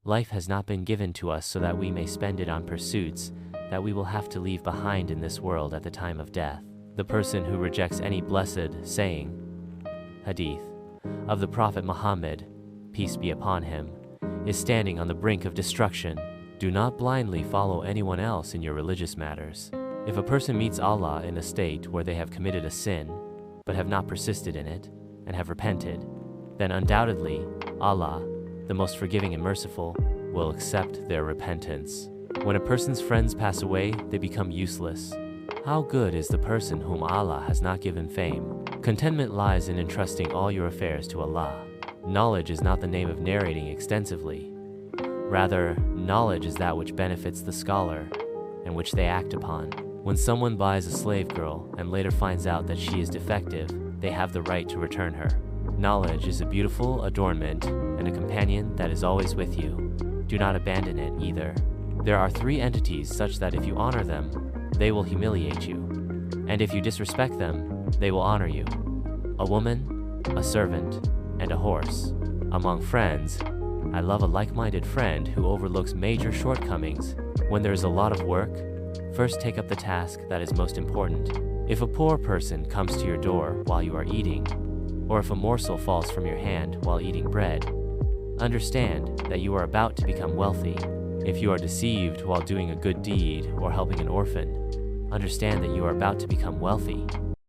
Life has not been given to us so that we may spend it on pursuits that we will have to leave behind in this world at the time of death. The person who rejects any blessed saying, hadith, of the Prophet Muhammad, peace be upon him, is standing on the brink of destruction. Do not blindly follow anyone else in your religious matters. If a person meets Allah in a state where they have committed a sin, but have not persisted in it, and have repented, then undoubtedly Allah, the most forgiving and merciful, will accept their repentance. When a person's friends pass away, they become useless. How good is the person whom Allah has not given fame? Contentment lies in entrusting all your affairs to Allah. Knowledge is not the name of narrating extensively. Rather, knowledge is that which benefits the scholar and which they act upon. When someone buys a slave girl and later finds out that she is defective, they have the right to return her. Knowledge is a beautiful adornment and a companion that is always with you. Do not abandon it either. There are 3 entities such that if you honor them, they will humiliate you. And if you disrespect them, they will honor you. A woman, a servant, and a horse. Among friends, I love a like-minded friend who overlooks major shortcomings. When there is a lot of work, first take up the task that is most important. If a poor person comes to your door while you are eating, or if a morsel falls from your hand while eating bread, understand that you are about to become wealthy. If you are deceived while doing a good deed or helping an orphan, understand that you are about to become wealthy.